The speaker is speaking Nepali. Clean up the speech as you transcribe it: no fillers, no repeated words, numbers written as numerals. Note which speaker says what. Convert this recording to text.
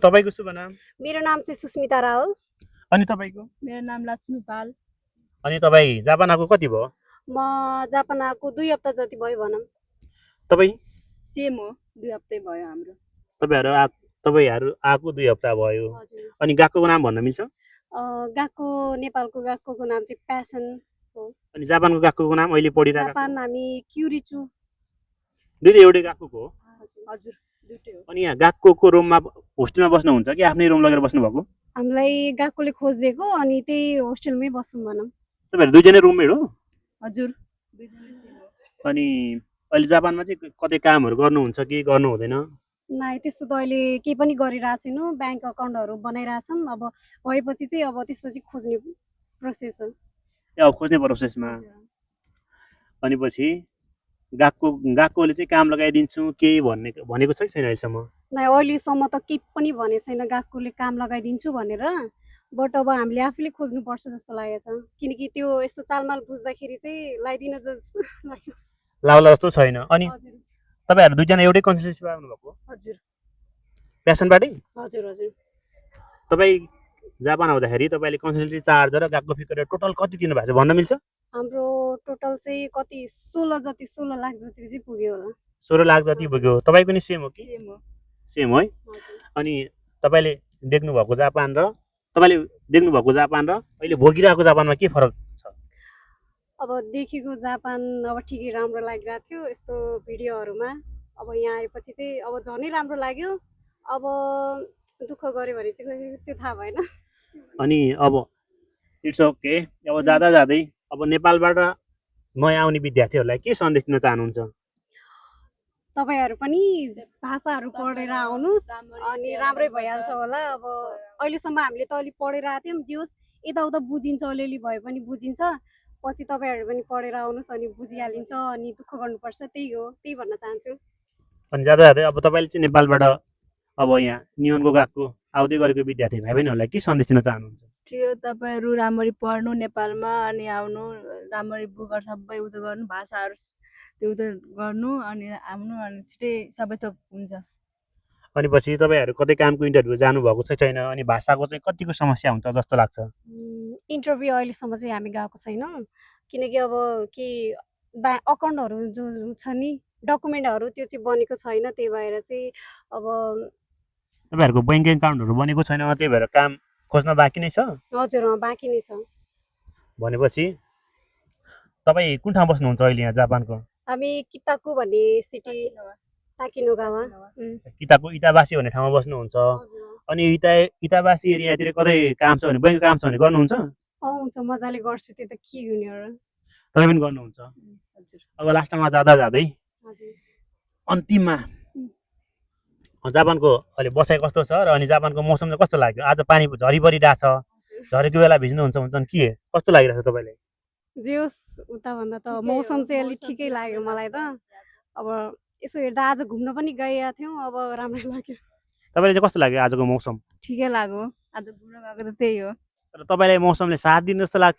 Speaker 1: तपाईको शुभ नाम?
Speaker 2: मेरो नाम चाहिँ सुस्मिता रावल।
Speaker 1: अनि तपाईको?
Speaker 3: मेरो नाम लक्ष्मी पाल।
Speaker 1: अनि तपाई जापान आएको कति भयो?
Speaker 2: म जापान आएको 2 हप्ता जति भयो भनौँ।
Speaker 1: तपाई?
Speaker 3: सेम हो, 2 हप्तै भयो हाम्रो।
Speaker 1: तपाईहरु आएको 2 हप्ता भयो।
Speaker 2: हजुर।
Speaker 1: अनि गएकोको नाम भन्न मिल्छ?
Speaker 2: गएको नेपालको गएकोको नाम चाहिँ प्यासन हो।
Speaker 1: अनि जापानको गएकोको नाम अहिले पढिरहेको?
Speaker 2: जापान हामी क्युरिचु।
Speaker 1: दुईटै एउटै गएकोको हो?
Speaker 2: हजुर दुईटै हो।
Speaker 1: अनि यहाँ गएकोको रुममा होस्टेलमा बस्नुहुन्छ कि आफ्नै रुम लगेर बस्नु भएको?
Speaker 2: हामीलाई गएकोले खोजिदिएको अनि त्यही होस्टेलमै बस्छौँ भनौँ।
Speaker 1: तपाईहरु दुईजना रुममेट हो?
Speaker 3: हजुर, दुईजना सेम हो।
Speaker 1: अनि अहिले जापानमा चाहिँ कतै कामहरु गर्नुहुन्छ कि गर्नु हुँदैन?
Speaker 2: नाइ त्यस्तो त अहिले केही पनि गरिरहेको छैनौँ। ब्याङ्क अकाउन्टहरू बनाइरहेछौँ। अब भएपछि चाहिँ अब त्यसपछि खोज्ने प्रोसेस हो।
Speaker 1: अब खोज्ने प्रोसेसमा। अनि पछि गएकोले चाहिँ काम लगाइदिन्छु केही भनेको छैन अहिलेसम्म?
Speaker 2: नाइ अहिलेसम्म त केही पनि भनेको छैन गएकोले काम लगाइदिन्छु भनेर। बट अब हामीले आफैले खोज्नुपर्छ जस्तो लागेको छ। किनकि त्यो यस्तो चालमाल बुझ्दाखेरि चाहिँ लगाइदिन जस्तो लाग्यो।
Speaker 1: लाउला जस्तो छैन। अनि
Speaker 2: हजुर
Speaker 1: तपाईहरु दुईजना एउटै कन्सल्टेन्सीमा आउनु भएको?
Speaker 2: हजुर
Speaker 1: प्यासनबाटै?
Speaker 2: हजुर हजुर।
Speaker 1: तपाई जापान आउँदाखेरि तपाईले कन्सल्टेन्सी चार्ज र गएको फी गरेर टोटल कति दिनु भएको छ भन्न मिल्छ?
Speaker 2: हाम्रो टोटल चाहिँ कति 16 लाख जति चाहिँ पुग्यो होला।
Speaker 1: 16 लाख जति पुग्यो। तपाईको नि सेम हो कि?
Speaker 3: सेम हो।
Speaker 1: सेम है।
Speaker 2: हजुर।
Speaker 1: अनि तपाईले देख्नु भएको जापान र अहिले भोगिरहेको जापानमा के फरक छ?
Speaker 2: अब देखेको जापान अब ठिकै राम्रो लागिरहेको थियो यस्तो भिडियोहरूमा। अब यहाँ आएपछि चाहिँ अब झनै राम्रो लाग्यो। अब दुःख गऱ्यो भने चाहिँ त्यो थाहा भएन।
Speaker 1: अनि अब इट्स ओके। अब जाँदै अब नेपालबाट नयाँ आउने विद्यार्थीहरूलाई के सन्देश दिन चाहनुहुन्छ?
Speaker 2: तपाईहरु पनि भाषाहरू पढेर आउनुस् अनि राम्रै भइहाल्छ होला। अब अहिलेसम्म हामीले त अलि पढेर आएको थियौँ। जे होस् यताउता बुझिन्छ, अलिअलि भए पनि बुझिन्छ। पछि तपाईहरु पनि पढेर आउनुस् अनि बुझिहालिन्छ अनि दुःख गर्नुपर्छ त्यही हो। त्यही भन्न चाहन्छु।
Speaker 1: अनि जाँदै अब तपाईले चाहिँ नेपालबाट अब यहाँ नियनको गएको आउँदै गरेको विद्यार्थी भाइ बहिनीहरूलाई के सन्देश दिन चाहनुहुन्छ?
Speaker 3: ठिक हो, तपाईहरु राम्ररी पढ्नु नेपालमा अनि आउनु, राम्ररी बुकहरु सबै उयो गर्नु, भाषाहरु त्यो उयो गर्नु अनि आउनु अनि छिटै सबै थोक हुन्छ।
Speaker 1: अनि पछि तपाईहरु कतै कामको इन्टरभ्यु जानु भएको छ छैन? अनि भाषाको चाहिँ कतिको समस्या हुन्छ जस्तो लाग्छ?
Speaker 2: इन्टरभ्यु अहिलेसम्म चाहिँ हामी गएको छैनौँ। किनकि अब के अकाउन्टहरू जो छ नि डकुमेन्टहरू त्यो चाहिँ बनेको छैन। त्यही भएर चाहिँ अब
Speaker 1: तपाईहरुको बैंक एकाउन्टहरू बनेको छैन त्यही भएर काम खोज्न बाँकी नै छ?
Speaker 2: हजुर बाँकी नै छ।
Speaker 1: भनेपछि तपाई कुन ठाउँ बस्नुहुन्छ अहिले यहाँ जापानको?
Speaker 2: हामी किताकु भन्ने सिटी ताकिनोगावा।
Speaker 1: किताको इटाबासी भन्ने ठाउँमा बस्नुहुन्छ। अनि इटाबासी एरियातिर कतै काम छ भने बैंक काम छ भने गर्नुहुन्छ?
Speaker 2: हुन्छ मजाले गर्छु त्यो त के हुने हो र।
Speaker 1: तपाई पनि गर्नुहुन्छ?
Speaker 2: हजुर।
Speaker 1: अब लास्टमा जाँदै
Speaker 2: हजुर।
Speaker 1: अन्तिममा जापानको अहिले बसाइ कस्तो छ र अनि जापानको मौसम चाहिँ कस्तो लाग्यो? आज पानी झरी परिरहेछ। झरेको बेला भिज्नुहुन्छ भने के कस्तो लागिरहेछ तपाईलाई?
Speaker 2: जे होस् उता भन्दा त मौसम चाहिँ अलि ठिकै लाग्यो मलाई त। अब यसो हेर्दा आज घुम्न पनि गएका थियौँ। अब राम्रो लाग्यो।
Speaker 1: तपाईलाई चाहिँ कस्तो लाग्यो आजको मौसम?
Speaker 3: ठिकै लाग्यो। आज घुम्न गएको त त्यही हो।
Speaker 1: तर तपाईलाई मौसमले साथ दिन्छ जस्तो लाग्छ?